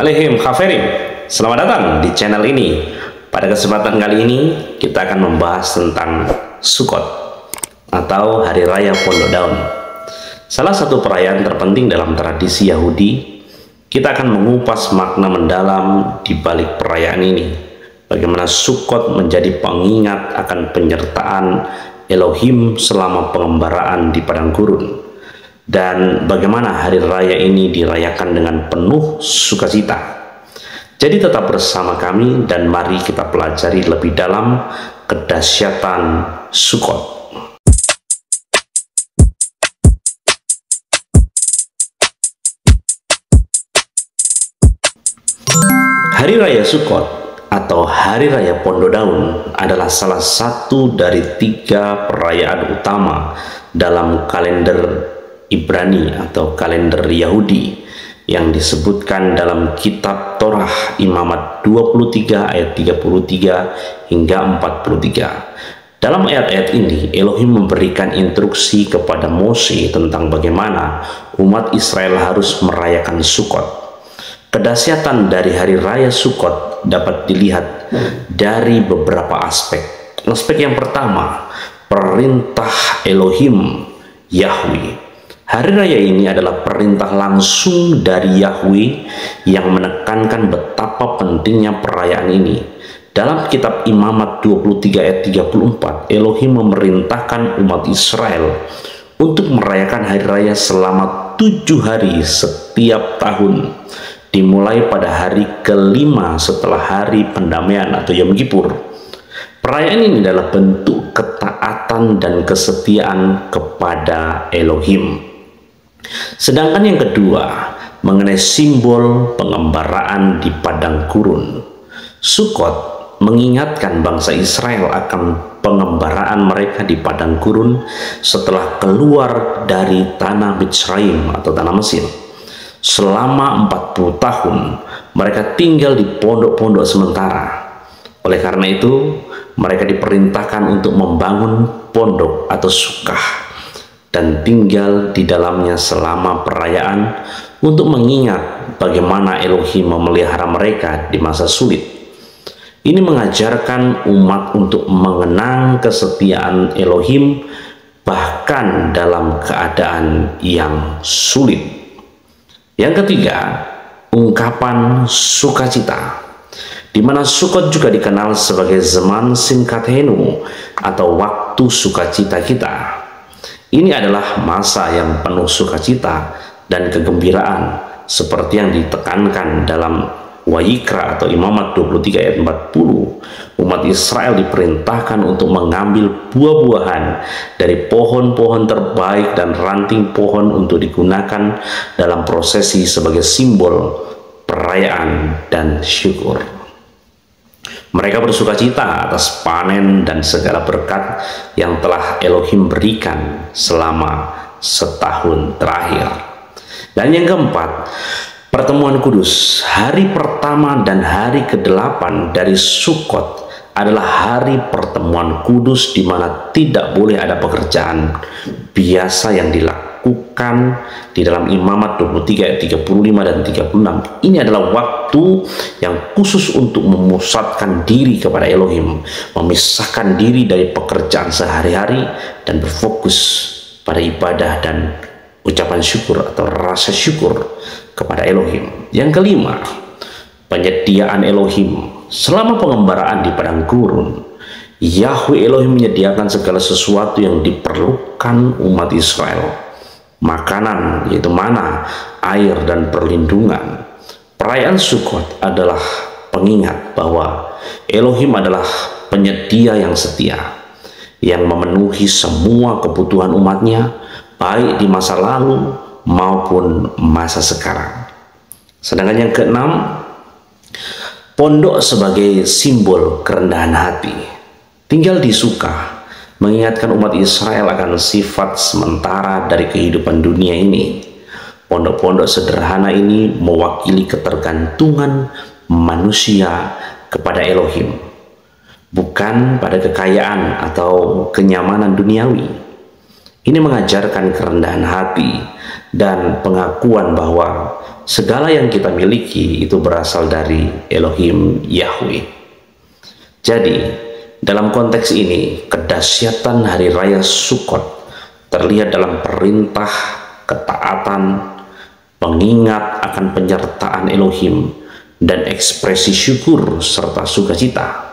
Assalamualaikum Khafirin. Selamat datang di channel ini. Pada kesempatan kali ini kita akan membahas tentang Sukkot atau Hari Raya Pondok Daun. Salah satu perayaan terpenting dalam tradisi Yahudi. Kita akan mengupas makna mendalam di balik perayaan ini. Bagaimana Sukkot menjadi pengingat akan penyertaan Elohim selama pengembaraan di padang gurun. Dan bagaimana hari raya ini dirayakan dengan penuh sukacita. Jadi tetap bersama kami dan mari kita pelajari lebih dalam kedahsyatan Sukkot. Hari Raya Sukkot atau Hari Raya Pondok Daun adalah salah satu dari 3 perayaan utama dalam kalender Ibrani atau kalender Yahudi yang disebutkan dalam kitab Torah Imamat 23 ayat 33 hingga 43. Dalam ayat-ayat ini Elohim memberikan instruksi kepada Mose tentang bagaimana umat Israel harus merayakan Sukkot. Kedahsyatan dari hari raya Sukkot dapat dilihat dari beberapa aspek. Aspek yang pertama, perintah Elohim Yahweh. Hari raya ini adalah perintah langsung dari Yahweh yang menekankan betapa pentingnya perayaan ini. Dalam kitab Imamat 23 ayat 34, Elohim memerintahkan umat Israel untuk merayakan hari raya selama 7 hari setiap tahun, dimulai pada hari kelima setelah hari pendamaian atau Yom Kippur. Perayaan ini adalah bentuk ketaatan dan kesetiaan kepada Elohim. Sedangkan yang kedua, mengenai simbol pengembaraan di padang gurun. Sukkot mengingatkan bangsa Israel akan pengembaraan mereka di padang gurun setelah keluar dari tanah Mitzrayim atau tanah Mesir. Selama 40 tahun mereka tinggal di pondok-pondok sementara. Oleh karena itu mereka diperintahkan untuk membangun pondok atau sukkah dan tinggal di dalamnya selama perayaan untuk mengingat bagaimana Elohim memelihara mereka di masa sulit. Ini mengajarkan umat untuk mengenang kesetiaan Elohim bahkan dalam keadaan yang sulit. Yang ketiga, ungkapan sukacita, di mana Sukkot juga dikenal sebagai zaman Simkathenu atau waktu sukacita kita. Ini adalah masa yang penuh sukacita dan kegembiraan seperti yang ditekankan dalam Wayikra atau Imamat 23 ayat 40. Umat Israel diperintahkan untuk mengambil buah-buahan dari pohon-pohon terbaik dan ranting pohon untuk digunakan dalam prosesi sebagai simbol perayaan dan syukur. Mereka bersukacita atas panen dan segala berkat yang telah Elohim berikan selama setahun terakhir. Dan yang keempat, pertemuan kudus. Hari pertama dan hari ke-8 dari Sukkot adalah hari pertemuan kudus di mana tidak boleh ada pekerjaan biasa yang dilakukan di dalam Imamat 23 ayat 35 dan 36. Ini adalah waktu yang khusus untuk memusatkan diri kepada Elohim, memisahkan diri dari pekerjaan sehari-hari dan berfokus pada ibadah dan ucapan syukur atau rasa syukur kepada Elohim. Yang kelima, penyediaan Elohim. Selama pengembaraan di padang gurun, Yahweh Elohim menyediakan segala sesuatu yang diperlukan umat Israel. Makanan, yaitu mana, air, dan perlindungan. Perayaan Sukkot adalah pengingat bahwa Elohim adalah penyedia yang setia, yang memenuhi semua kebutuhan umatnya, baik di masa lalu maupun masa sekarang. Sedangkan yang keenam, pondok sebagai simbol kerendahan hati. Tinggal di Sukkah mengingatkan umat Israel akan sifat sementara dari kehidupan dunia ini. Pondok-pondok sederhana ini mewakili ketergantungan manusia kepada Elohim, bukan pada kekayaan atau kenyamanan duniawi. Ini mengajarkan kerendahan hati dan pengakuan bahwa segala yang kita miliki itu berasal dari Elohim Yahweh. Jadi, dalam konteks ini, kedahsyatan Hari Raya Sukkot terlihat dalam perintah, ketaatan, pengingat akan penyertaan Elohim, dan ekspresi syukur serta sukacita.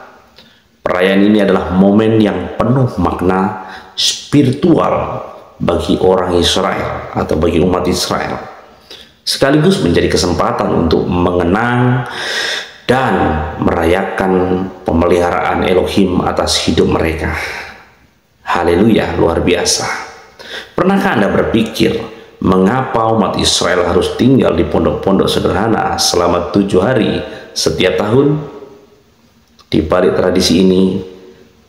Perayaan ini adalah momen yang penuh makna spiritual bagi orang Israel atau bagi umat Israel, sekaligus menjadi kesempatan untuk mengenang dan merayakan pemeliharaan Elohim atas hidup mereka. Haleluya, luar biasa. Pernahkah Anda berpikir mengapa umat Israel harus tinggal di pondok-pondok sederhana selama 7 hari setiap tahun? Di balik tradisi ini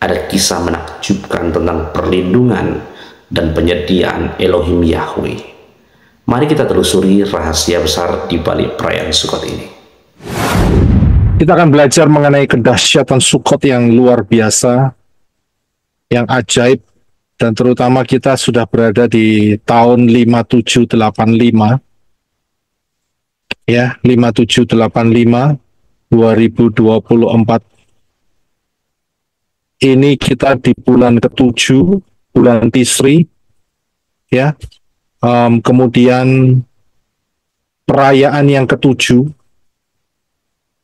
ada kisah menakjubkan tentang perlindungan dan penyediaan Elohim Yahweh. Mari kita telusuri rahasia besar di balik perayaan Sukkot ini. Kita akan belajar mengenai kedahsyatan Sukkot yang luar biasa, yang ajaib, dan terutama kita sudah berada di tahun 5785, ya, 5785, 2024. Ini kita di bulan ke-7, bulan Tisri, ya. Kemudian perayaan yang ke-7,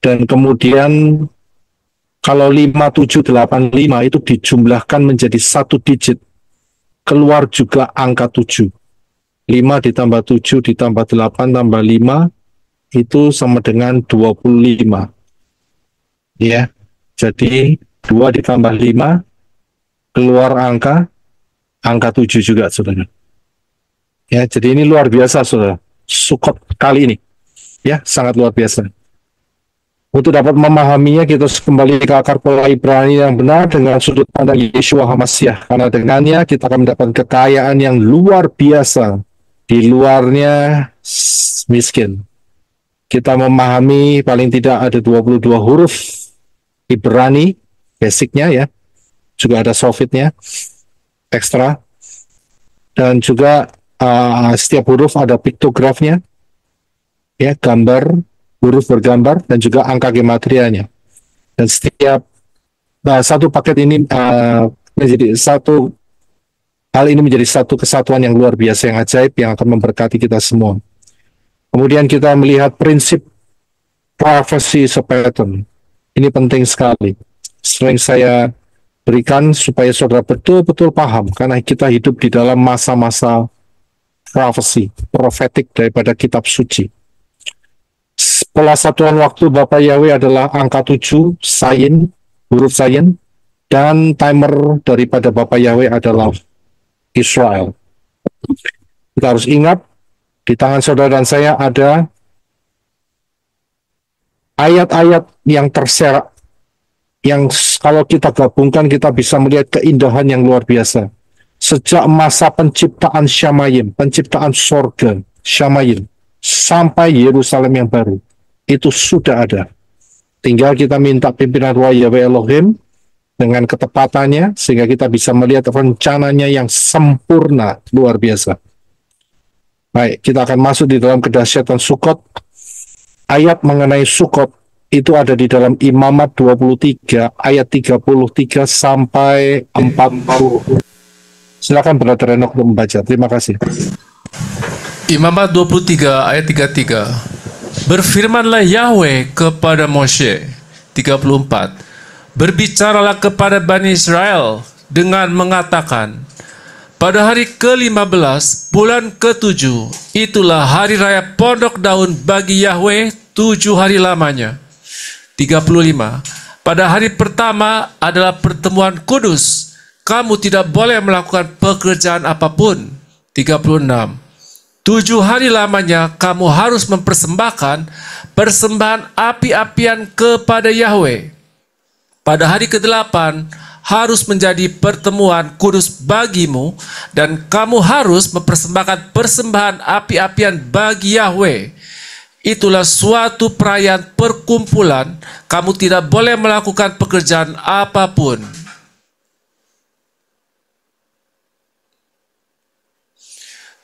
dan kemudian kalau 5785 itu dijumlahkan menjadi 1 digit, keluar juga angka 7. 5 ditambah 7 ditambah 8 tambah 5 itu sama dengan 25. Ya. Jadi 2 ditambah 5 keluar angka 7 juga, Saudara. Ya, jadi ini luar biasa, Saudara. Sukkot kali ini, ya, sangat luar biasa. Untuk dapat memahaminya, kita harus kembali ke akar pola Ibrani yang benar dengan sudut pandang Yeshua HaMashiach. Karena dengannya kita akan mendapatkan kekayaan yang luar biasa. Di luarnya miskin. Kita memahami paling tidak ada 22 huruf Ibrani, basicnya ya. Juga ada sofitnya, ekstra. Dan juga setiap huruf ada piktografnya, ya, gambar, huruf bergambar, dan juga angka gematrianya. Dan setiap satu paket ini menjadi satu hal ini menjadi satu kesatuan yang luar biasa, yang ajaib, yang akan memberkati kita semua. Kemudian kita melihat prinsip prophecy is a pattern. Ini penting sekali. Sering saya berikan supaya saudara betul-betul paham, karena kita hidup di dalam masa-masa prophecy, profetik daripada kitab suci. Pola satuan waktu Bapa Yahweh adalah angka 7, sayin, huruf sayin, dan timer daripada Bapa Yahweh adalah Israel. Kita harus ingat, di tangan saudara dan saya ada ayat-ayat yang terserak, yang kalau kita gabungkan kita bisa melihat keindahan yang luar biasa. Sejak masa penciptaan Syamayim, penciptaan sorga, Syamayim, sampai Yerusalem yang baru, itu sudah ada. Tinggal kita minta pimpinan Roh Yahweh Elohim dengan ketepatannya, sehingga kita bisa melihat rencananya yang sempurna, luar biasa. Baik, kita akan masuk di dalam kedahsyatan Sukkot. Ayat mengenai Sukkot itu ada di dalam Imamat 23, ayat 33 sampai 40. Silakan Brother Enoch untuk membaca. Terima kasih. Imamat 23 ayat 33. Berfirmanlah Yahweh kepada Moshe. 34. Berbicaralah kepada Bani Israel dengan mengatakan, pada hari ke-15 bulan ke-7 itulah hari raya pondok daun bagi Yahweh 7 hari lamanya. 35. Pada hari pertama adalah pertemuan kudus. Kamu tidak boleh melakukan pekerjaan apapun. 36. 7 hari lamanya kamu harus mempersembahkan persembahan api-apian kepada Yahweh. Pada hari ke-8 harus menjadi pertemuan kudus bagimu, dan kamu harus mempersembahkan persembahan api-apian bagi Yahweh. Itulah suatu perayaan perkumpulan, kamu tidak boleh melakukan pekerjaan apapun.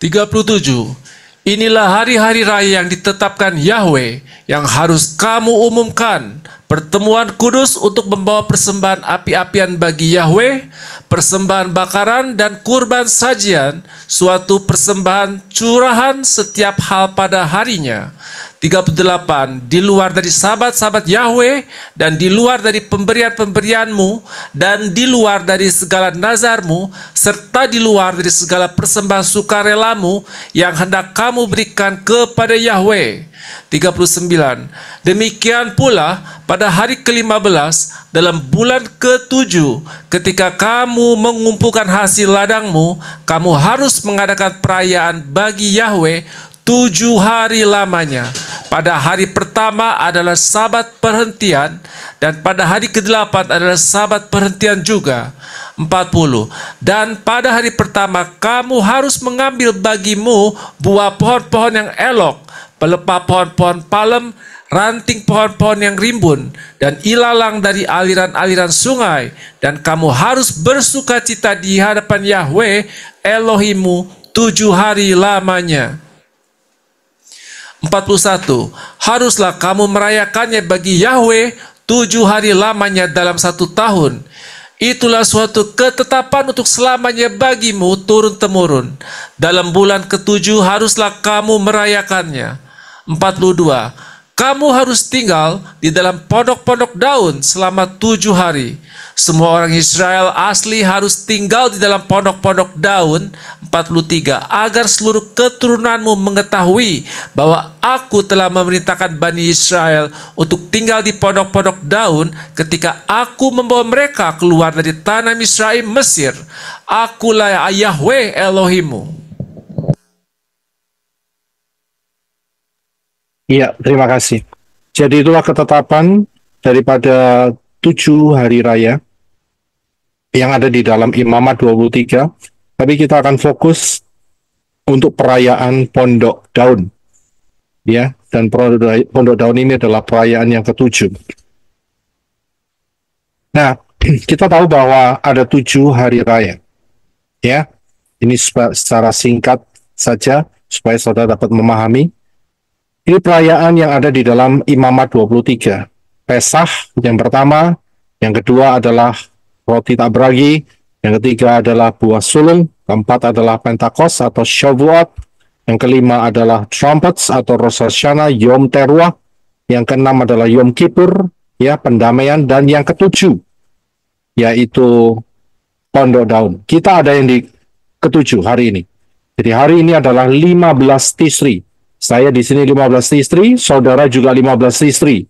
37. Inilah hari-hari raya yang ditetapkan Yahweh yang harus kamu umumkan. Pertemuan kudus untuk membawa persembahan api-apian bagi Yahweh, persembahan bakaran dan kurban sajian, suatu persembahan curahan setiap hal pada harinya. 38. Di luar dari sabat-sabat Yahweh dan di luar dari pemberian-pemberianmu dan di luar dari segala nazarmu serta di luar dari segala persembahan sukarelamu yang hendak kamu berikan kepada Yahweh. 39. Demikian pula pada hari ke-15 dalam bulan ke-7 ketika kamu mengumpulkan hasil ladangmu, kamu harus mengadakan perayaan bagi Yahweh 7 hari lamanya. Pada hari pertama adalah sabat perhentian dan pada hari ke-8 adalah sabat perhentian juga. 40. Dan pada hari pertama kamu harus mengambil bagimu buah pohon-pohon yang elok, pelepah pohon-pohon palem, ranting pohon-pohon yang rimbun, dan ilalang dari aliran-aliran sungai, dan kamu harus bersukacita di hadapan Yahweh Elohimu 7 hari lamanya. 41. Haruslah kamu merayakannya bagi Yahweh 7 hari lamanya dalam 1 tahun. Itulah suatu ketetapan untuk selamanya bagimu turun-temurun. Dalam bulan ke-7 haruslah kamu merayakannya. 42. Kamu harus tinggal di dalam pondok-pondok daun selama 7 hari. Semua orang Israel asli harus tinggal di dalam pondok-pondok daun. 43. Agar seluruh keturunanmu mengetahui bahwa aku telah memerintahkan Bani Israel untuk tinggal di pondok-pondok daun ketika aku membawa mereka keluar dari tanah Misraim Mesir. Akulah Yahweh Elohimu. Iya, terima kasih. Jadi itulah ketetapan daripada 7 hari raya yang ada di dalam Imamat 23. Tapi kita akan fokus untuk perayaan Pondok Daun. Ya, dan Pondok Daun ini adalah perayaan yang ke-7. Nah, kita tahu bahwa ada 7 hari raya. Ya, ini secara singkat saja supaya saudara dapat memahami. Ini perayaan yang ada di dalam Imamat 23. Pesah yang pertama, yang kedua adalah roti tak beragi, yang ketiga adalah buah sulung, keempat adalah Pentakos atau Shavuot, yang kelima adalah Trumpets atau Rosh Hashanah, Yom Teruah, yang keenam adalah Yom Kippur, ya pendamaian, dan yang ketujuh yaitu Pondok Daun. Kita ada yang di ketujuh hari ini. Jadi hari ini adalah 15 Tisri. Saya di sini 15 Tisri, saudara juga 15 Tisri.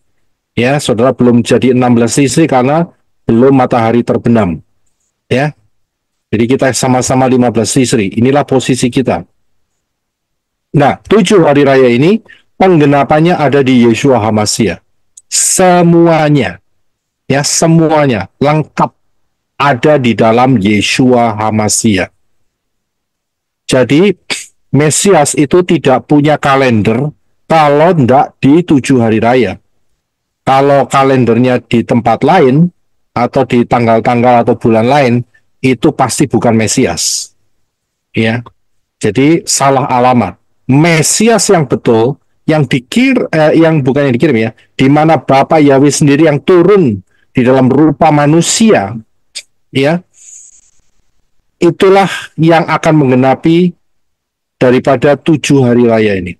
Ya, saudara belum jadi 16 Tisri karena belum matahari terbenam. Ya. Jadi kita sama-sama 15 Tisri. Inilah posisi kita. Nah, 7 hari raya ini penggenapannya ada di Yeshua HaMashiach. Semuanya. Ya, semuanya lengkap ada di dalam Yeshua HaMashiach. Jadi Mesias itu tidak punya kalender kalau tidak di 7 hari raya. Kalau kalendernya di tempat lain, atau di tanggal-tanggal atau bulan lain, itu pasti bukan Mesias. Ya, jadi salah alamat. Mesias yang betul, yang bukan yang dikirim ya, di mana Bapa Yahweh sendiri yang turun di dalam rupa manusia, ya, itulah yang akan menggenapi daripada 7 hari raya ini.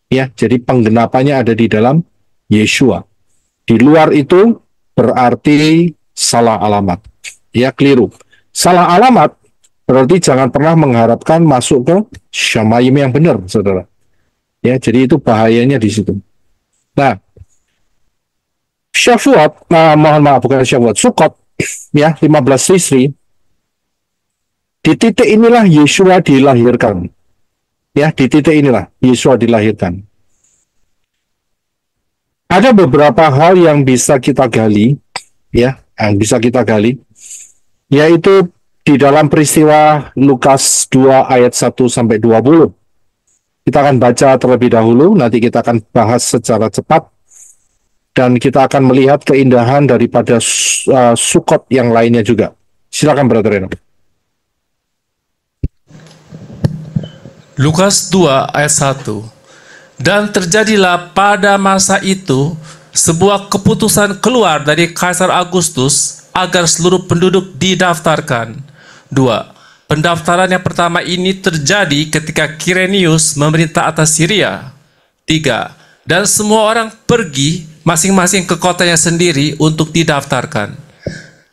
Ya, jadi penggenapannya ada di dalam Yeshua. Di luar itu berarti salah alamat. Ya, keliru. Salah alamat berarti jangan pernah mengharapkan masuk ke Syamayim yang benar, saudara. Ya, jadi itu bahayanya di situ. Nah, Shavuot, mohon maaf, bukan Shavuot, Sukkot, ya, 15 Tisri, di titik inilah Yeshua dilahirkan. Ya, di titik inilah Yeshua dilahirkan. Ada beberapa hal yang bisa kita gali, ya, yang bisa kita gali, yaitu di dalam peristiwa Lukas 2 ayat 1 sampai 20. Kita akan baca terlebih dahulu, nanti kita akan bahas secara cepat, dan kita akan melihat keindahan daripada Sukkot yang lainnya juga. Silakan, Brother Reno. Lukas 2 ayat 1. Dan terjadilah pada masa itu sebuah keputusan keluar dari Kaisar Agustus agar seluruh penduduk didaftarkan. 2. Pendaftaran yang pertama ini terjadi ketika Quirinius memerintah atas Syria. 3. Dan semua orang pergi masing-masing ke kotanya sendiri untuk didaftarkan.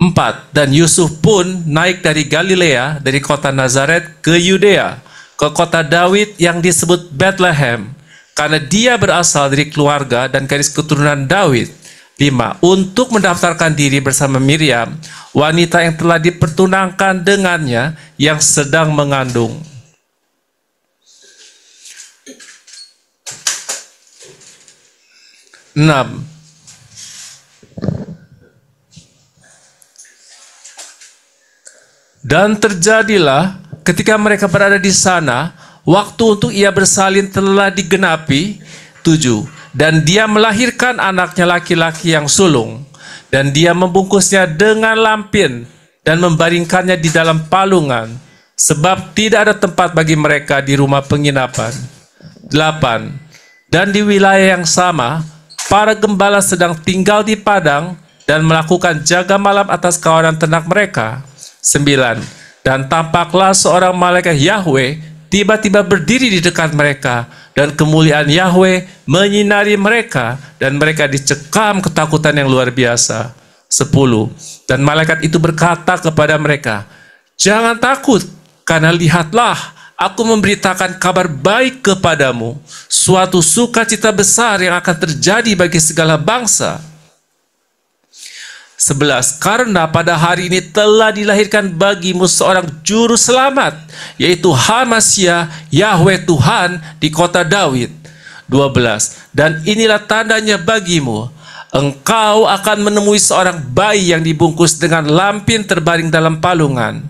4. Dan Yusuf pun naik dari Galilea, dari kota Nazaret ke Yudea, ke kota Daud yang disebut Bethlehem, karena dia berasal dari keluarga dan garis keturunan Daud. 5. Untuk mendaftarkan diri bersama Miriam, wanita yang telah dipertunangkan dengannya yang sedang mengandung. Enam. Dan terjadilah ketika mereka berada di sana, waktu untuk ia bersalin telah digenapi. 7. Dan dia melahirkan anaknya laki-laki yang sulung, dan dia membungkusnya dengan lampin dan membaringkannya di dalam palungan, sebab tidak ada tempat bagi mereka di rumah penginapan. 8. Dan di wilayah yang sama, para gembala sedang tinggal di padang dan melakukan jaga malam atas kawanan ternak mereka. 9. Dan tampaklah seorang malaikat Yahweh tiba-tiba berdiri di dekat mereka, dan kemuliaan Yahweh menyinari mereka, dan mereka dicekam ketakutan yang luar biasa. 10. Dan malaikat itu berkata kepada mereka, "Jangan takut, karena lihatlah, aku memberitakan kabar baik kepadamu, suatu sukacita besar yang akan terjadi bagi segala bangsa." 11. Karena pada hari ini telah dilahirkan bagimu seorang juru selamat, yaitu Hamasia, Yahweh Tuhan di kota Daud. 12. Dan inilah tandanya bagimu, engkau akan menemui seorang bayi yang dibungkus dengan lampin terbaring dalam palungan.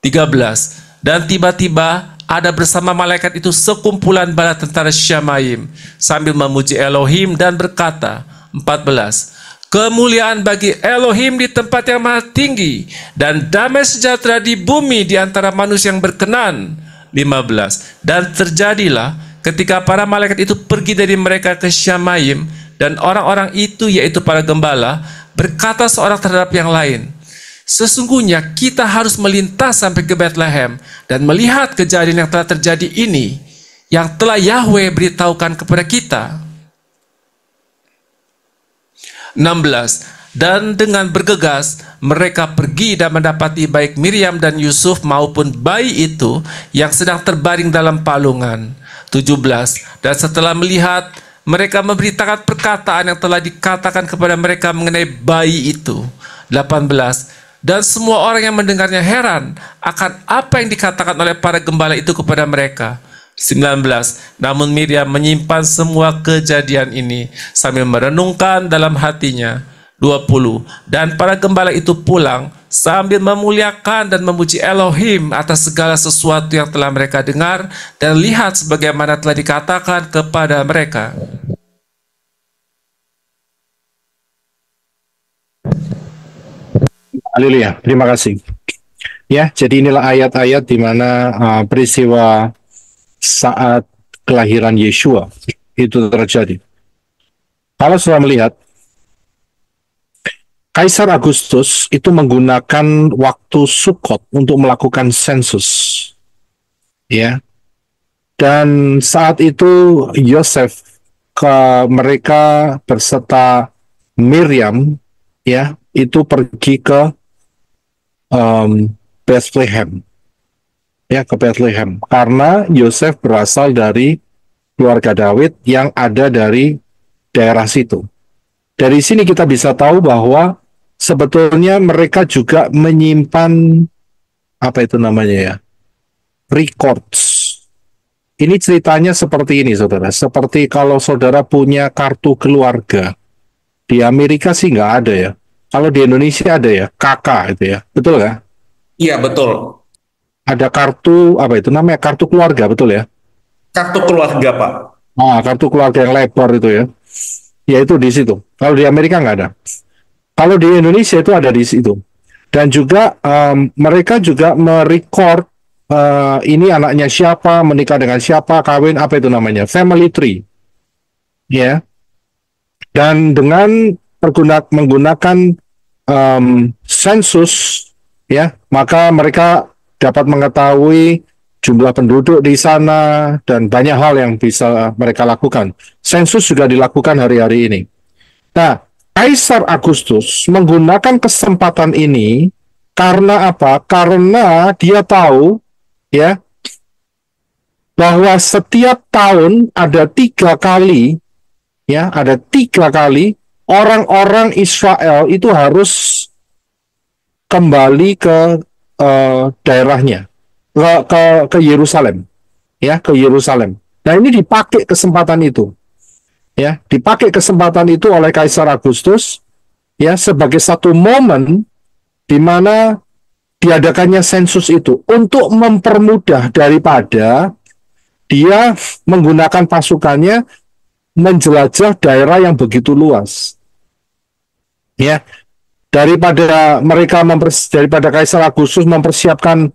13. Dan tiba-tiba ada bersama malaikat itu sekumpulan bala tentara Syamaim sambil memuji Elohim dan berkata. 14. Kemuliaan bagi Elohim di tempat yang maha tinggi, dan damai sejahtera di bumi di antara manusia yang berkenan. 15. Dan terjadilah ketika para malaikat itu pergi dari mereka ke Syamaim, dan orang-orang itu, yaitu para gembala, berkata seorang terhadap yang lain, "Sesungguhnya kita harus melintas sampai ke Bethlehem dan melihat kejadian yang telah terjadi ini, yang telah Yahweh beritahukan kepada kita." 16. Dan dengan bergegas mereka pergi dan mendapati baik Miriam dan Yusuf maupun bayi itu yang sedang terbaring dalam palungan. 17. Dan setelah melihat, mereka memberitakan perkataan yang telah dikatakan kepada mereka mengenai bayi itu. 18. Dan semua orang yang mendengarnya heran akan apa yang dikatakan oleh para gembala itu kepada mereka. 19. Namun Miriam menyimpan semua kejadian ini sambil merenungkan dalam hatinya. 20. Dan para gembala itu pulang sambil memuliakan dan memuji Elohim atas segala sesuatu yang telah mereka dengar dan lihat sebagaimana telah dikatakan kepada mereka. Haleluya, terima kasih. Ya, jadi inilah ayat-ayat di mana peristiwa saat kelahiran Yeshua itu terjadi. Kalau sudah melihat, Kaisar Agustus itu menggunakan waktu Sukkot untuk melakukan sensus, ya. Dan saat itu Yosef mereka berserta Miriam, ya, itu pergi ke Bethlehem. Ya, ke Bethlehem, karena Yosef berasal dari keluarga Daud yang ada dari daerah situ. Dari sini kita bisa tahu bahwa sebetulnya mereka juga menyimpan apa itu namanya ya, records. Ini ceritanya seperti ini, saudara. Seperti kalau saudara punya kartu keluarga. Di Amerika sih nggak ada ya. Kalau di Indonesia ada ya, KK itu ya, betul nggak? Iya, betul. Ada kartu, apa itu namanya, kartu keluarga, betul ya? Kartu keluarga, Pak. Kartu keluarga yang lebar itu ya. Ya itu di situ. Kalau di Amerika nggak ada. Kalau di Indonesia itu ada di situ. Dan juga mereka juga merecord ini anaknya siapa, menikah dengan siapa, kawin, apa itu namanya, family tree, ya. Dan dengan menggunakan sensus, ya, maka mereka dapat mengetahui jumlah penduduk di sana dan banyak hal yang bisa mereka lakukan. Sensus juga dilakukan hari-hari ini. Nah, Kaisar Agustus menggunakan kesempatan ini karena apa? Karena dia tahu, ya, bahwa setiap tahun ada 3 kali, ya, ada 3 kali orang-orang Israel itu harus kembali ke daerahnya, ke Yerusalem, ya, ke Yerusalem. Nah, ini dipakai kesempatan itu, ya, dipakai kesempatan itu oleh Kaisar Agustus, ya, sebagai satu momen di mana diadakannya sensus itu untuk mempermudah daripada dia menggunakan pasukannya menjelajah daerah yang begitu luas, ya. Daripada Kaisar Agustus mempersiapkan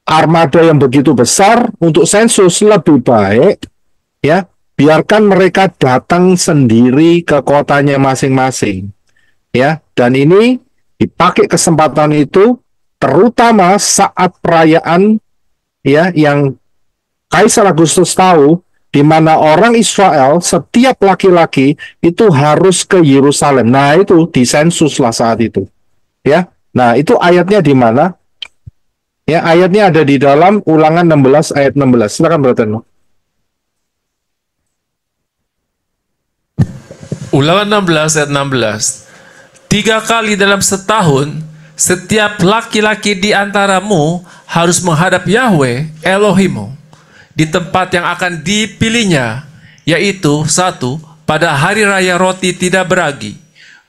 armada yang begitu besar untuk sensus, lebih baik, ya, biarkan mereka datang sendiri ke kotanya masing-masing, ya. Dan ini dipakai kesempatan itu terutama saat perayaan, ya, yang Kaisar Agustus tahu di mana orang Israel setiap laki-laki itu harus ke Yerusalem. Nah, itu disensuslah saat itu, ya. Nah, itu ayatnya di mana? Ya, ayatnya ada di dalam Ulangan 16 ayat 16. Silakan Brother. Ulangan 16 ayat 16. 3 kali dalam setahun, setiap laki-laki di antaramu harus menghadap Yahweh Elohimmu di tempat yang akan dipilihnya, yaitu 1. Pada hari raya roti tidak beragi,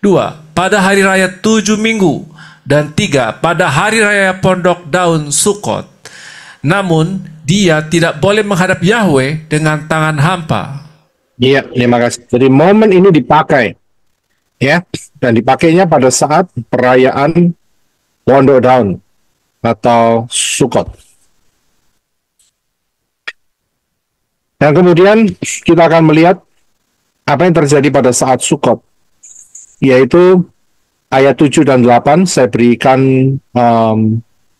2. Pada hari raya 7 minggu, dan 3. Pada hari raya pondok daun Sukot. Namun dia tidak boleh menghadap Yahweh dengan tangan hampa. Iya, terima kasih. Jadi momen ini dipakai, ya, dan dipakainya pada saat perayaan pondok daun atau Sukot. Dan kemudian kita akan melihat apa yang terjadi pada saat Sukot, yaitu ayat 7 dan 8 saya berikan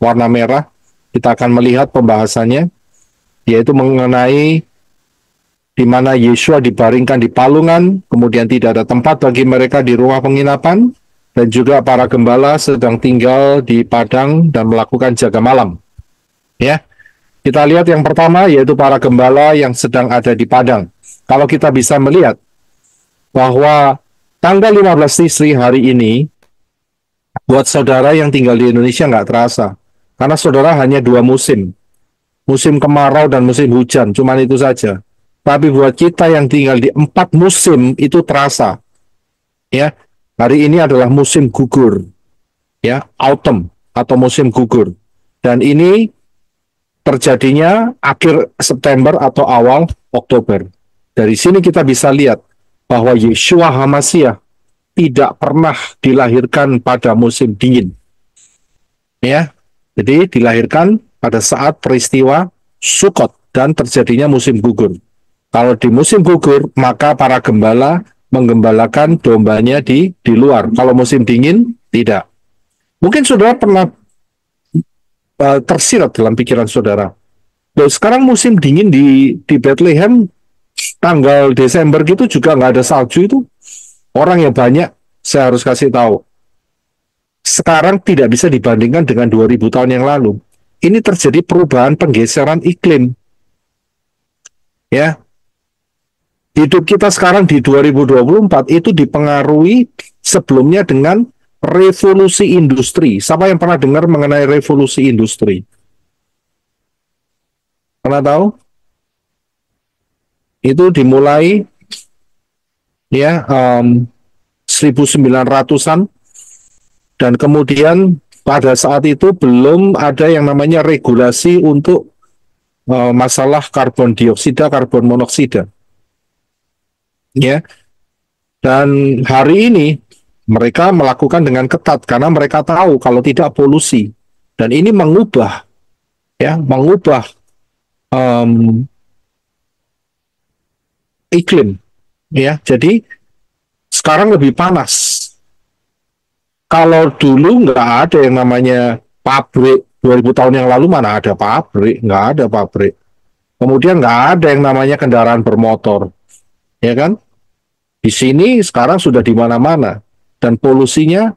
warna merah. Kita akan melihat pembahasannya, yaitu mengenai di mana Yesua dibaringkan di palungan, kemudian tidak ada tempat bagi mereka di rumah penginapan, dan juga para gembala sedang tinggal di padang dan melakukan jaga malam. Ya, kita lihat yang pertama, yaitu para gembala yang sedang ada di padang. Kalau kita bisa melihat bahwa tanggal 15 Tisri hari ini, buat saudara yang tinggal di Indonesia nggak terasa, karena saudara hanya 2 musim, musim kemarau dan musim hujan, cuman itu saja. Tapi buat kita yang tinggal di 4 musim itu terasa. Ya, hari ini adalah musim gugur, ya, autumn atau musim gugur, dan ini terjadinya akhir September atau awal Oktober. Dari sini kita bisa lihat bahwa Yeshua HaMashiach tidak pernah dilahirkan pada musim dingin. Ya, jadi dilahirkan pada saat peristiwa Sukot dan terjadinya musim gugur. Kalau di musim gugur, maka para gembala menggembalakan dombanya di luar. Kalau musim dingin, tidak. Mungkin saudara pernah tersirat dalam pikiran saudara. Loh, sekarang musim dingin di Bethlehem, tanggal Desember gitu juga nggak ada salju itu. Orang yang banyak, saya harus kasih tahu. Sekarang tidak bisa dibandingkan dengan 2000 tahun yang lalu. Ini terjadi perubahan penggeseran iklim. Ya, hidup kita sekarang di 2024 itu dipengaruhi sebelumnya dengan revolusi industri. Siapa yang pernah dengar mengenai revolusi industri? Pernah tahu? Itu dimulai, ya, 1900-an, dan kemudian pada saat itu belum ada yang namanya regulasi untuk masalah karbon dioksida, karbon monoksida. Ya, dan hari ini mereka melakukan dengan ketat karena mereka tahu kalau tidak polusi, dan ini mengubah ya, mengubah iklim, ya. Jadi sekarang lebih panas. Kalau dulu nggak ada yang namanya pabrik, 2000 tahun yang lalu mana ada pabrik, nggak ada pabrik. Kemudian nggak ada yang namanya kendaraan bermotor, ya kan? Di sini sekarang sudah di mana-mana dan polusinya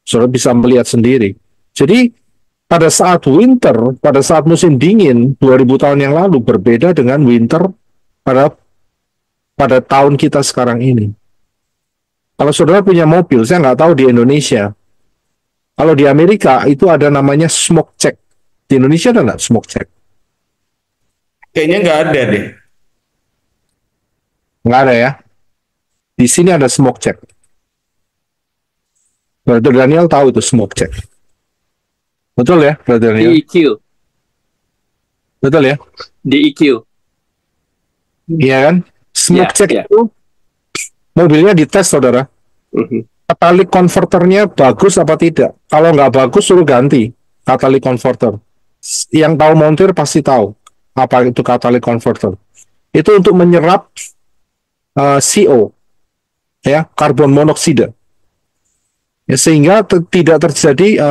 sudah bisa melihat sendiri. Jadi pada saat winter, pada saat musim dingin 2000 tahun yang lalu berbeda dengan winter pada pada tahun kita sekarang ini. Kalau saudara punya mobil, saya nggak tahu di Indonesia. Kalau di Amerika itu ada namanya smoke check. Di Indonesia ada nggak smoke check? Kayaknya nggak ada deh. Nggak ada ya. Di sini ada smoke check. Brother Daniel tahu itu smoke check. Betul ya, Brother Daniel? DEQ. Betul ya? DEQ. Iya kan? Smoke check itu mobilnya dites, saudara. Catalytic converternya bagus apa tidak? Kalau nggak bagus, suruh ganti catalytic converter. Yang tahu montir pasti tahu apa itu catalytic converter. Itu untuk menyerap CO, ya, karbon monoksida, ya, sehingga tidak terjadi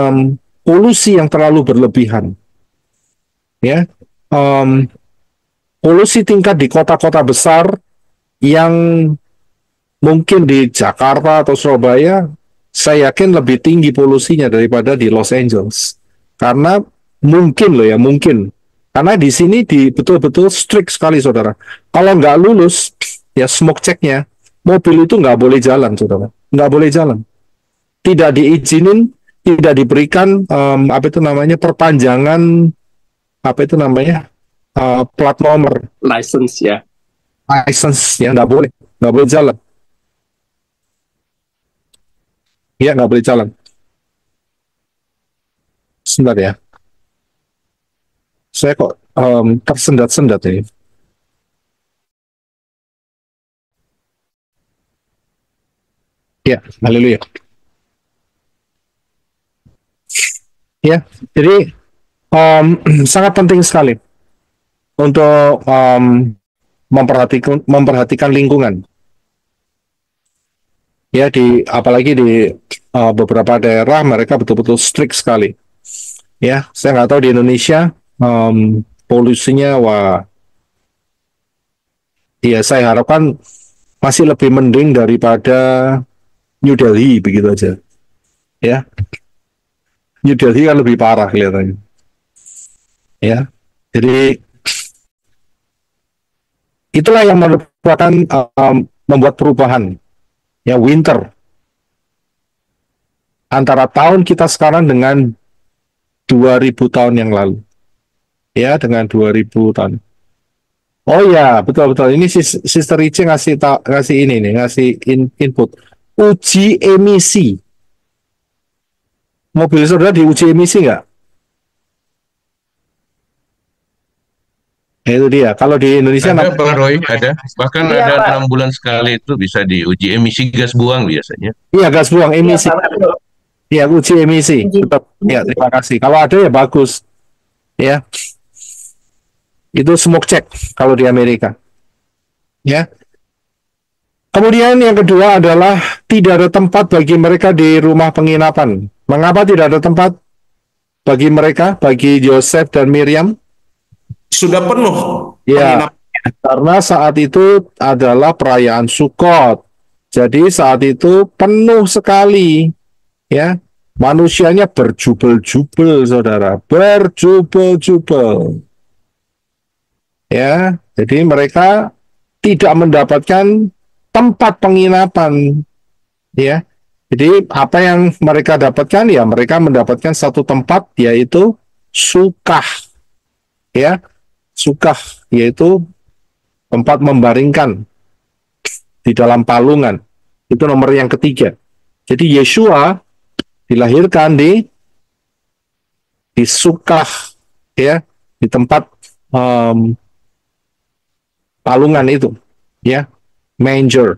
polusi yang terlalu berlebihan. Ya, polusi tingkat di kota-kota besar yang mungkin di Jakarta atau Surabaya, saya yakin lebih tinggi polusinya daripada di Los Angeles. Karena mungkin loh ya, mungkin. Karena di sini betul-betul strict sekali, saudara. Kalau nggak lulus, ya smoke checknya, mobil itu nggak boleh jalan, saudara. Nggak boleh jalan. Tidak diizinin, tidak diberikan, apa itu namanya, perpanjangan, apa itu namanya, plat nomor. License ya. License, ya, nggak boleh jalan. Iya, nggak boleh jalan. Sebentar ya. Saya kok tersendat-sendat ini. Ya, haleluya. Ya, jadi sangat penting sekali untuk memperhatikan lingkungan. Ya, apalagi di beberapa daerah mereka betul-betul strict sekali. Ya, saya nggak tahu di Indonesia polusinya, wah, ya saya harapkan masih lebih mending daripada New Delhi, begitu aja. Ya, New Delhi kan lebih parah kelihatannya. Ya, jadi itulah yang merupakan membuat perubahan. Ya, winter antara tahun kita sekarang dengan 2000 tahun yang lalu. Ya, dengan 2000 tahun. Oh ya, betul-betul. Ini Sister Ice ngasih ini nih, ngasih input. Uji emisi. Mobil saudara diuji emisi nggak? Itu dia. Kalau di Indonesia ada, Bang Roy, ada. Bahkan Iya, ada Pak. 6 bulan sekali itu bisa diuji emisi gas buang biasanya. Iya, gas buang emisi. Iya, Iya, uji emisi. Uji. Tetap. Ya, terima kasih. Kalau ada ya bagus. Ya. Itu smoke check kalau di Amerika. Ya. Kemudian yang kedua adalah tidak ada tempat bagi mereka di rumah penginapan. Mengapa tidak ada tempat bagi mereka, bagi Yosef dan Miriam? Sudah penuh. Ya, karena saat itu adalah perayaan Sukot. Jadi saat itu penuh sekali, ya. Manusianya berjubel-jubel, saudara, berjubel-jubel. Ya, jadi mereka tidak mendapatkan tempat penginapan, ya. Jadi apa yang mereka dapatkan, ya mereka mendapatkan satu tempat, yaitu sukah, ya. Sukah, yaitu tempat membaringkan di dalam palungan. Itu nomor yang ketiga. Jadi Yeshua dilahirkan di sukah, ya, di tempat palungan itu, ya, manger.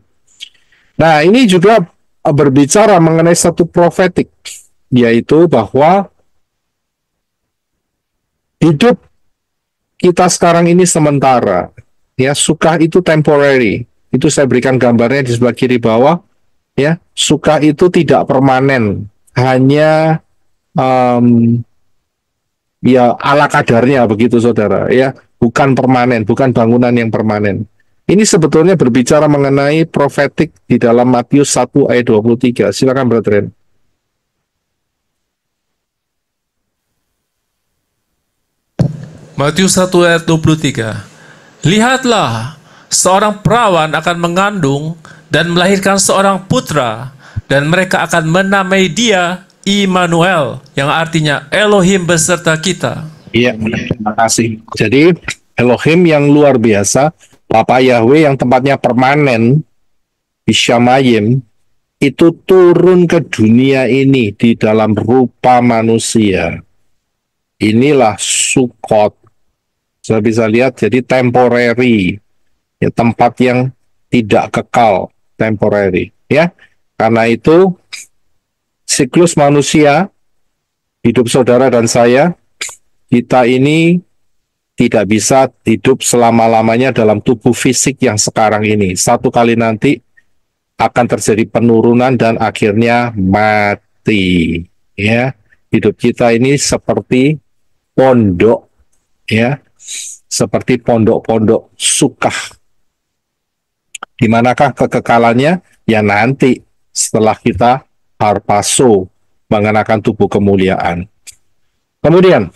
Nah, ini juga berbicara mengenai satu profetik, yaitu bahwa Hidup kita sekarang ini sementara, ya. Sukah itu temporary. Itu saya berikan gambarnya di sebelah kiri bawah, ya. Sukah itu tidak permanen, hanya ya ala kadarnya begitu saudara, ya. Bukan permanen, bukan bangunan yang permanen. Ini sebetulnya berbicara mengenai profetik di dalam Matius 1 ayat 23. Silakan Brother. Matius 1 ayat 23. Lihatlah, seorang perawan akan mengandung dan melahirkan seorang putra, dan mereka akan menamai dia Immanuel, yang artinya Elohim beserta kita. Iya, terima kasih. Jadi Elohim yang luar biasa, Bapa Yahweh yang tempatnya permanen di Shamayim, itu turun ke dunia ini di dalam rupa manusia. Inilah Sukot. Saya bisa lihat jadi temporary, ya, tempat yang tidak kekal, temporary, ya. Karena itu siklus manusia, hidup saudara dan saya, kita ini tidak bisa hidup selama-lamanya dalam tubuh fisik yang sekarang ini. Satu kali nanti akan terjadi penurunan dan akhirnya mati, ya. Hidup kita ini seperti pondok, ya, seperti pondok-pondok Sukah. Di manakah kekekalannya? Ya nanti setelah kita harpaso, mengenakan tubuh kemuliaan. Kemudian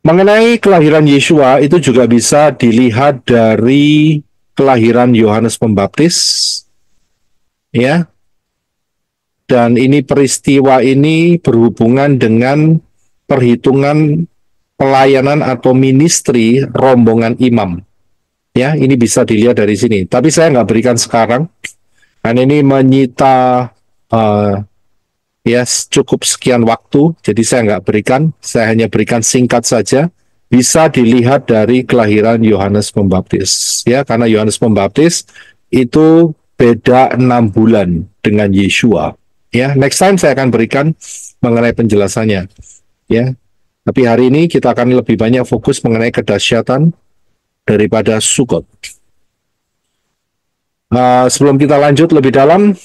mengenai kelahiran Yeshua itu juga bisa dilihat dari kelahiran Yohanes Pembaptis, ya. Dan ini peristiwa ini berhubungan dengan perhitungan pelayanan atau ministry rombongan imam. Ya, ini bisa dilihat dari sini. Tapi saya nggak berikan sekarang, karena ini menyita ya cukup sekian waktu. Jadi saya nggak berikan. Saya hanya berikan singkat saja. Bisa dilihat dari kelahiran Yohanes Pembaptis. Ya, karena Yohanes Pembaptis itu beda 6 bulan dengan Yeshua. Ya, next time saya akan berikan mengenai penjelasannya. Ya, tapi hari ini kita akan lebih banyak fokus mengenai kedahsyatan daripada Sukot. Sebelum kita lanjut lebih dalam,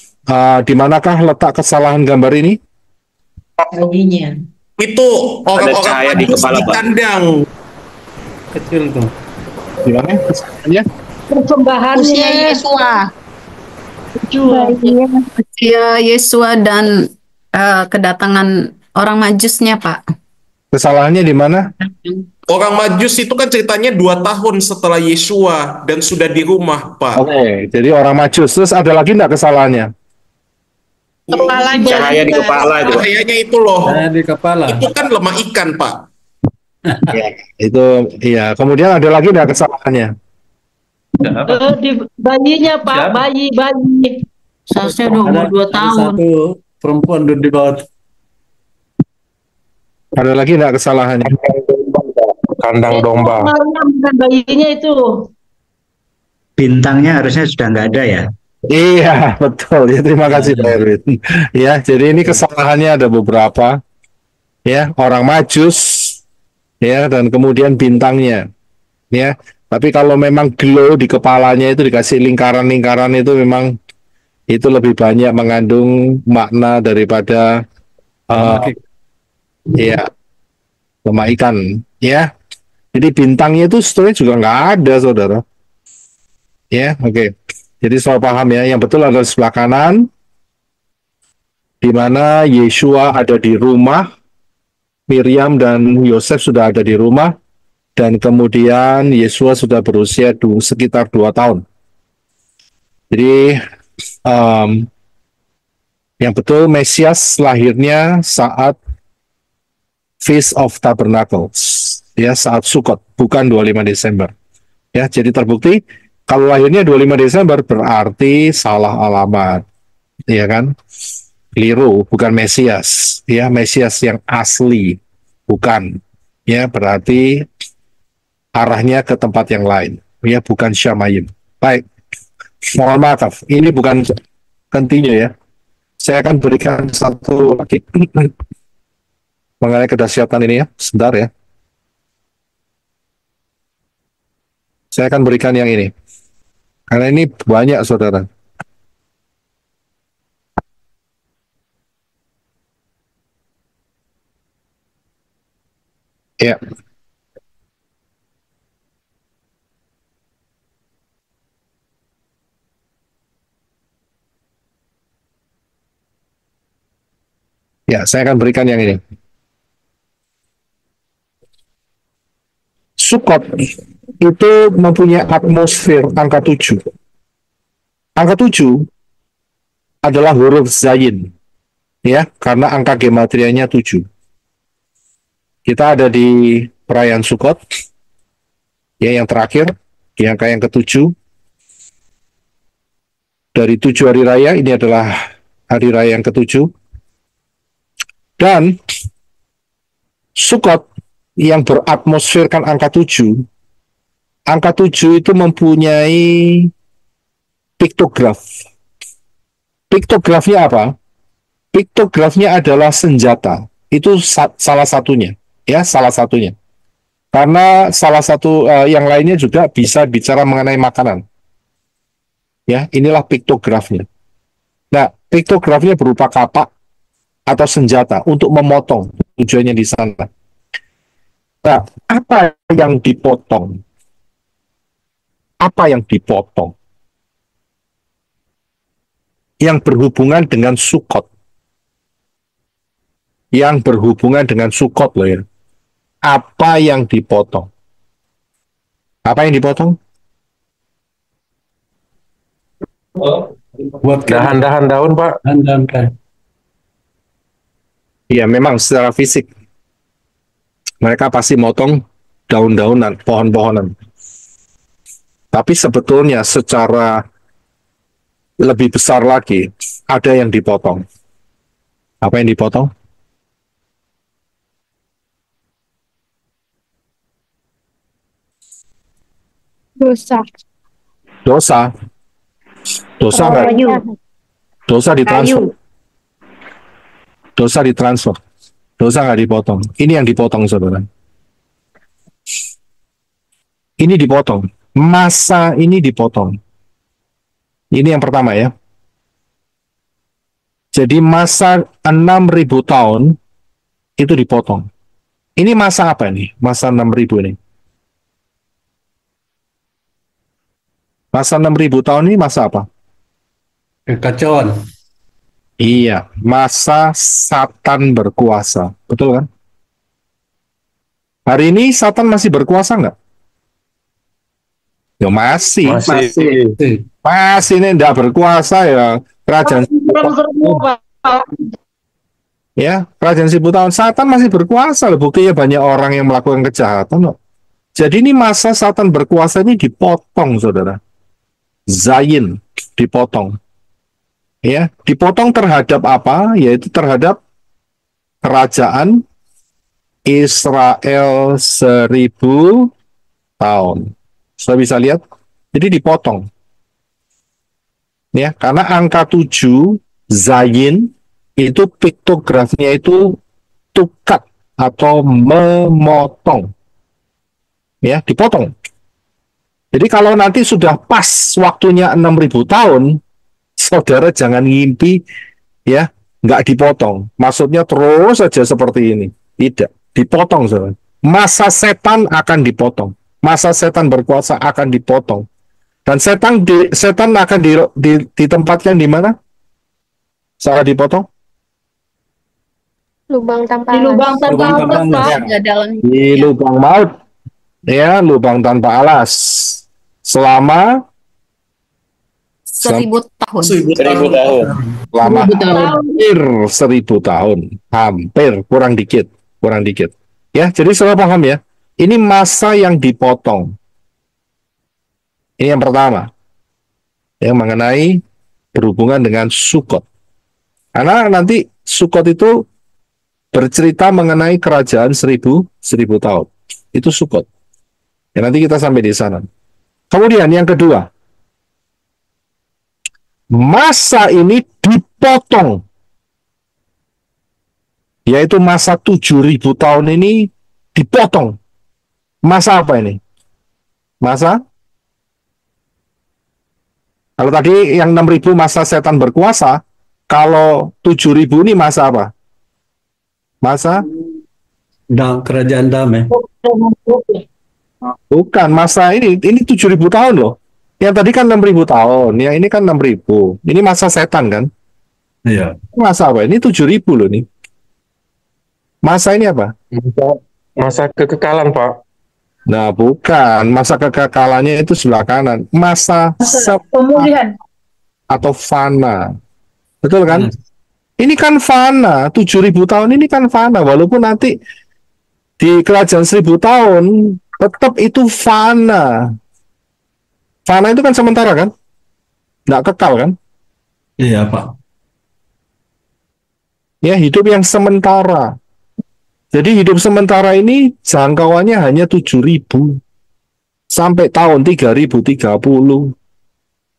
di manakah letak kesalahan gambar ini? Baginya. Itu orang-orang cahaya di Majus kepala, di Pak. kandang. Kecil tuh. Di mana kesalahannya? Persembahannya Usia Yesua. Ya, Yesua dan kedatangan orang Majusnya, Pak. Kesalahannya di mana? Orang Majus itu kan ceritanya 2 tahun setelah Yeshua dan sudah di rumah, Pak. Oke, jadi orang Majus. Terus ada lagi enggak kesalahannya? kepalanya. Cahaya di kepala itu, Pak. Kayaknya itu loh. Di kepala. Itu kan lemah ikan, Pak. Ya, itu iya. Kemudian ada lagi enggak kesalahannya? Di bayinya, Pak, bayi. Seharusnya umur 2 tahun. Satu perempuan duduk di bawah. Ada lagi enggak kesalahannya? Kandang domba. Bukan bayinya itu. Bintangnya harusnya sudah nggak ada ya. Iya, betul. Ya, terima kasih Pak Erwin. Ya, jadi ini kesalahannya ada beberapa. Ya, orang Majus, ya, dan kemudian bintangnya. Ya, tapi kalau memang glow di kepalanya itu dikasih lingkaran-lingkaran itu memang itu lebih banyak mengandung makna daripada ya lemah ikan. Ya, jadi bintangnya itu sebetulnya juga nggak ada, saudara. Ya, oke. Jadi soal paham ya, yang betul adalah sebelah kanan, di mana Yeshua ada di rumah, Miriam dan Yosef sudah ada di rumah, dan kemudian Yeshua sudah berusia sekitar 2 tahun. Jadi yang betul Mesias lahirnya saat Feast of Tabernacles, ya, saat Sukot, bukan 25 Desember. Ya, jadi terbukti kalau lahirnya 25 Desember berarti salah alamat, ya kan? Keliru, bukan Mesias, ya, Mesias yang asli, bukan, ya, berarti arahnya ke tempat yang lain, ya, bukan Shamayim. Baik, mohon maaf, ini bukan continue ya. Saya akan berikan satu lagi. mengenai kedahsyatan ini ya. Sebentar ya. Saya akan berikan yang ini. Karena ini banyak, saudara. Ya. Ya, saya akan berikan yang ini. Sukkot itu mempunyai atmosfer angka 7. Angka 7 adalah huruf Zayin. Ya, karena angka gematrianya 7. Kita ada di perayaan Sukkot. Ya, yang terakhir, di angka yang ke-7. Dari 7 hari raya, ini adalah hari raya yang ke-7. Dan Sukkot yang beratmosferkan angka 7, angka 7 itu mempunyai piktograf. Piktografnya apa? Piktografnya adalah senjata. Itu salah satunya, ya, salah satunya. Karena salah satu yang lainnya juga bisa bicara mengenai makanan. Ya, inilah piktografnya. Nah, piktografnya berupa kapak atau senjata untuk memotong, tujuannya di sana. Nah, apa yang dipotong? Apa yang dipotong? Yang berhubungan dengan Sukkot. Yang berhubungan dengan Sukkot loh ya. Apa yang dipotong? Apa yang dipotong? Buat Dahan-dahan daun, Pak. dahan-dahan. Iya, memang secara fisik mereka pasti motong daun-daunan, pohon-pohonan. Tapi sebetulnya secara lebih besar lagi, ada yang dipotong. Apa yang dipotong? Dosa. Dosa. Dosa nggak? Kayu. Dosa ditransfer. Kayu. Dosa ditransfer. Dosa nggak dipotong. Ini yang dipotong, saudara. Ini dipotong. Masa ini dipotong. Ini yang pertama ya. Jadi masa 6.000 tahun itu dipotong. Ini masa apa nih? Masa 6.000 ini. Masa 6.000 tahun ini masa apa? Kekacauan. Iya, masa Satan berkuasa. Betul kan? Hari ini Satan masih berkuasa nggak? Ya masih. Masih ini tidak berkuasa ya. Kerajaan ya, kerajaan 1000 tahun. Satan masih berkuasa loh. Buktinya banyak orang yang melakukan kejahatan loh. Jadi ini masa Satan berkuasa ini dipotong, saudara. Zayin dipotong. Ya, dipotong terhadap apa? Yaitu terhadap kerajaan Israel 1000 tahun. Sudah bisa lihat? Jadi dipotong. Ya, karena angka 7 Zayin itu piktografnya itu tukat atau memotong. Ya, dipotong. Jadi kalau nanti sudah pas waktunya 6.000 tahun, saudara jangan ngimpi ya, nggak dipotong. Maksudnya terus saja seperti ini. Tidak, dipotong, saudara. Masa setan akan dipotong. Masa setan berkuasa akan dipotong. Dan setan akan ditempatkan di mana? Saat dipotong? Lubang tanpa Di lubang tanpa alas, Pak. Ya, dalam Di lubang maut. Ya, lubang tanpa alas. Selama 1000 tahun. 1.000 tahun. selama 1000 tahun. hampir 1000 tahun. Hampir, kurang dikit. Kurang dikit. Ya, jadi saudara paham ya? Ini masa yang dipotong. Ini yang pertama. Yang mengenai berhubungan dengan Sukkot. Karena nanti Sukkot itu bercerita mengenai kerajaan 1000 tahun. Itu Sukkot. Ya, nanti kita sampai di sana. Kemudian yang kedua. Masa ini dipotong. yaitu masa 7.000 tahun ini dipotong. Masa apa ini? Masa? Kalau tadi yang 6.000 masa setan berkuasa, kalau 7.000 ini masa apa? Masa? Kerajaan damai. Bukan, masa ini 7.000 tahun loh. Yang tadi kan 6.000 tahun, yang ini kan 6.000. Ini masa setan kan? Iya. Masa apa? Ini 7.000 loh nih. Masa ini apa? Masa kekekalan, Pak. Nah, bukan. Masa kekekalannya itu sebelah kanan. Masa Pemulihan. atau fana. Betul kan? Ini kan fana. 7.000 tahun ini kan fana. Walaupun nanti di kerajaan 1.000 tahun tetap itu fana. Fana itu kan sementara kan? Nggak kekal kan? Iya, Pak. Ya, hidup yang sementara. Jadi hidup sementara ini jangkauannya hanya 7.000 sampai tahun 3030.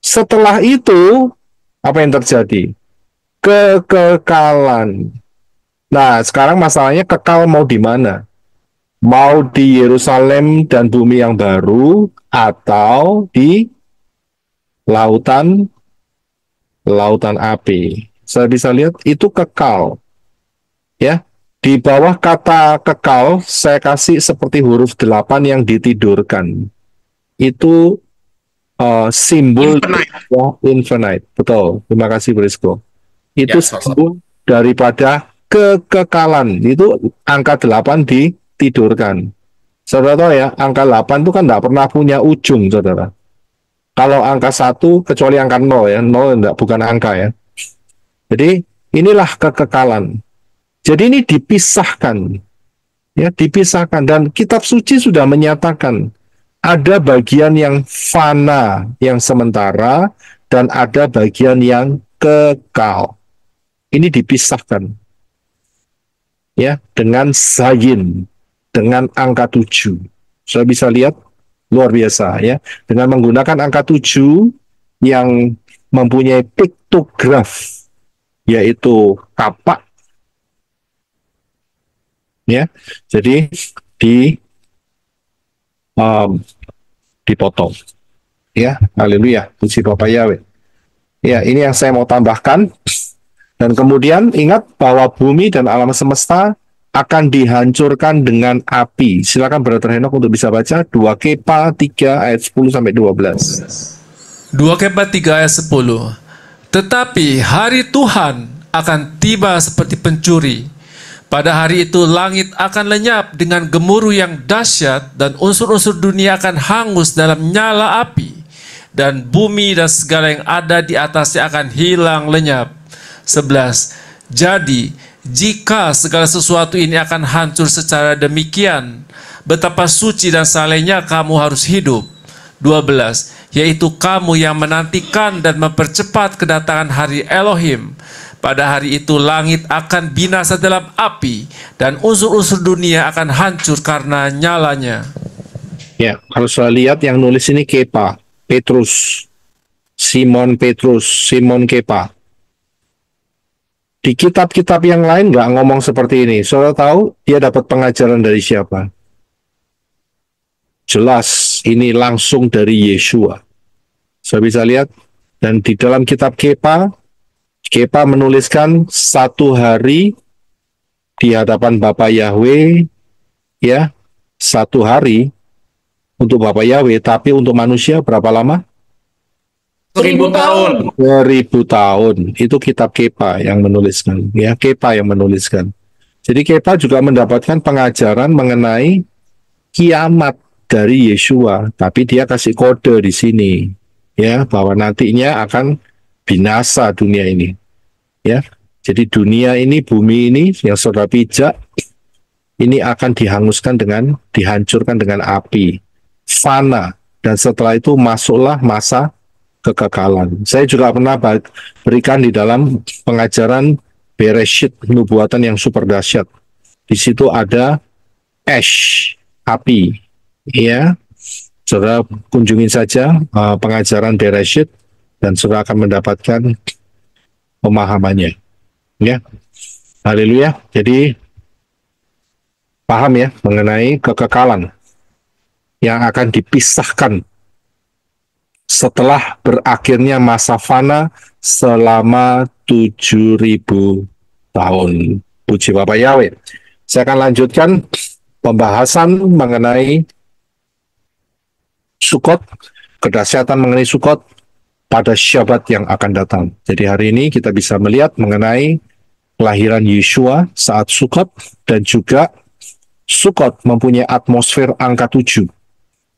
Setelah itu apa yang terjadi? Kekekalan. Nah, sekarang masalahnya kekal mau di mana? Mau di Yerusalem dan bumi yang baru atau di lautan api. Saya bisa lihat itu kekal. Ya. Di bawah kata kekal, saya kasih seperti huruf 8 yang ditidurkan. Itu simbol infinite. Betul. Terima kasih, Brisco. Itu simbol daripada kekekalan. Itu angka 8 ditidurkan. Saudara tahu ya, angka 8 itu kan tidak pernah punya ujung, saudara. Kalau angka 1, kecuali angka 0 ya. 0 bukan angka ya. Jadi, inilah kekekalan. Jadi ini dipisahkan, ya dipisahkan, dan kitab suci sudah menyatakan ada bagian yang fana, yang sementara, dan ada bagian yang kekal. Ini dipisahkan, ya dengan zayin, dengan angka 7. Saya bisa lihat luar biasa ya, dengan menggunakan angka 7 yang mempunyai piktograf, yaitu kapak. Ya, jadi dipotong. Ya, haleluya, puji Bapak Yahweh. Ya, ini yang saya mau tambahkan. Dan kemudian ingat bahwa bumi dan alam semesta akan dihancurkan dengan api. Silakan Brother Henok untuk bisa baca 2 Kepa 3 ayat 10 sampai 12. 2 Kepa 3 ayat 10. Tetapi hari Tuhan akan tiba seperti pencuri. Pada hari itu langit akan lenyap dengan gemuruh yang dahsyat dan unsur-unsur dunia akan hangus dalam nyala api, dan bumi dan segala yang ada di atasnya akan hilang lenyap. 11. Jadi jika segala sesuatu ini akan hancur secara demikian, betapa suci dan salehnya kamu harus hidup. 12. Yaitu kamu yang menantikan dan mempercepat kedatangan hari Elohim. Pada hari itu langit akan binasa dalam api dan unsur-unsur dunia akan hancur karena nyalanya. Ya, kalau saya lihat yang nulis ini Kepa, Petrus, Simon Petrus, Simon Kepa. Di kitab-kitab yang lain nggak ngomong seperti ini. Saudara tahu dia dapat pengajaran dari siapa? Jelas ini langsung dari Yeshua. Saya bisa lihat, dan di dalam kitab Kepa menuliskan 1 hari di hadapan Bapa Yahweh, ya, 1 hari untuk Bapa Yahweh, tapi untuk manusia berapa lama? 1.000 tahun. 1.000 tahun. Itu kitab Kepa yang menuliskan, ya, Kepa yang menuliskan. Jadi Kepa juga mendapatkan pengajaran mengenai kiamat dari Yeshua, tapi dia kasih kode di sini, ya, bahwa nantinya akan binasa dunia ini, ya. Jadi dunia ini, bumi ini yang saudara pijak, ini akan dihancurkan dengan api, fana, dan setelah itu masuklah masa kekekalan. Saya juga pernah berikan di dalam pengajaran Bereshit, nubuatan yang super dahsyat. Di situ ada ash, api, ya. Saudara kunjungin saja pengajaran Bereshit, dan saudara akan mendapatkan pemahamannya, ya. Haleluya. Jadi paham ya mengenai kekekalan yang akan dipisahkan setelah berakhirnya masa fana selama 7.000 tahun. Puji Bapak Yahweh. Saya akan lanjutkan pembahasan mengenai Sukot, kedahsyatan mengenai Sukot pada Syabat yang akan datang. Jadi hari ini kita bisa melihat mengenai kelahiran Yeshua saat Sukot, dan juga Sukot mempunyai atmosfer angka 7.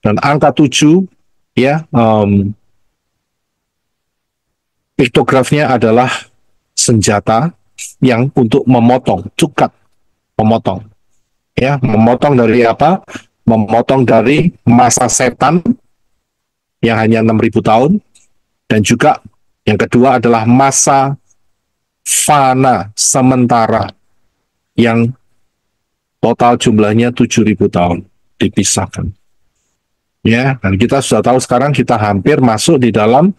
Dan angka 7 ya, piktografnya adalah senjata yang untuk memotong, cukat, memotong. Ya, memotong dari apa? Memotong dari masa setan yang hanya 6.000 tahun, dan juga yang kedua adalah masa fana sementara yang total jumlahnya 7.000 tahun dipisahkan. Ya, dan kita sudah tahu sekarang kita hampir masuk di dalam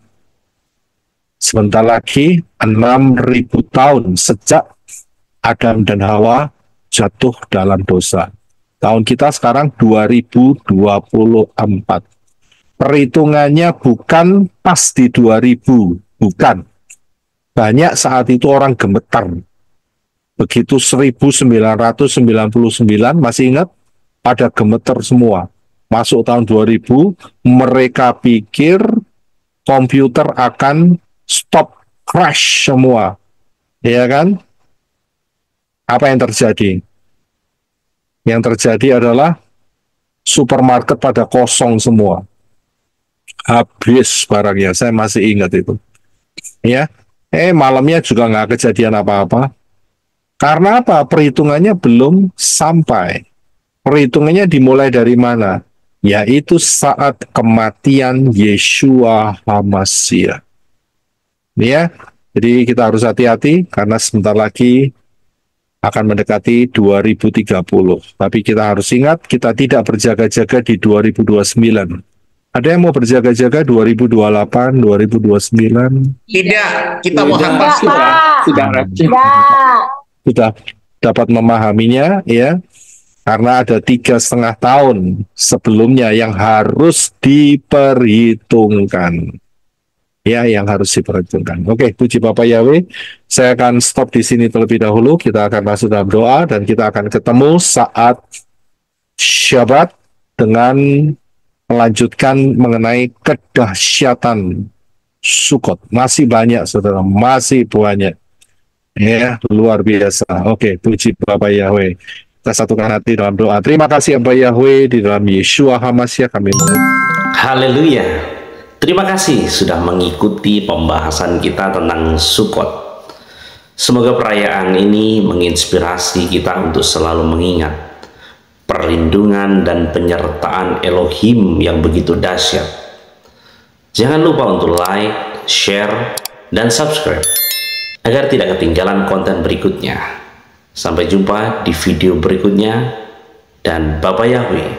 sebentar lagi 6.000 tahun sejak Adam dan Hawa jatuh dalam dosa. Tahun kita sekarang 2024. Perhitungannya bukan pas di 2000, bukan. Banyak saat itu orang gemetar. Begitu 1999, masih ingat? Pada gemeter semua. Masuk tahun 2000, mereka pikir komputer akan stop, crash semua. Ya kan? Apa yang terjadi? Yang terjadi adalah supermarket pada kosong semua. Habis barangnya, saya masih ingat itu. Ya, malamnya juga nggak kejadian apa-apa. Karena apa? Perhitungannya belum sampai. Perhitungannya dimulai dari mana? Yaitu saat kematian Yeshua HaMashiach. Ya, jadi kita harus hati-hati karena sebentar lagi akan mendekati 2030. Tapi kita harus ingat, kita tidak berjaga-jaga di 2029. Ada yang mau berjaga-jaga 2028, 2029? Tidak, kita mau hamba sudah dapat memahaminya, ya. Karena ada 3,5 tahun sebelumnya yang harus diperhitungkan. Ya, yang harus diperhitungkan. Oke, puji Bapak Yahweh. Saya akan stop di sini terlebih dahulu. Kita akan masuk dalam doa dan kita akan ketemu saat Syabat dengan melanjutkan mengenai kedahsyatan Sukot. Masih banyak, saudara. Masih banyak. Ya, luar biasa. Oke, puji Bapak Yahweh. Kita satukan hati dalam doa. Terima kasih Bapak Yahweh, di dalam Yeshua HaMashiach kami. Haleluya. Terima kasih sudah mengikuti pembahasan kita tentang Sukot. Semoga perayaan ini menginspirasi kita untuk selalu mengingat perlindungan dan penyertaan Elohim yang begitu dahsyat. Jangan lupa untuk like, share, dan subscribe agar tidak ketinggalan konten berikutnya. Sampai jumpa di video berikutnya, dan Bapak Yahweh,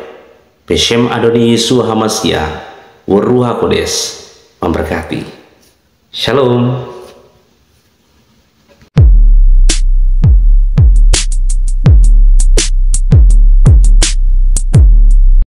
Beshem Adoni Yeshua HaMashiach, Waruha Kodes memberkati. Shalom.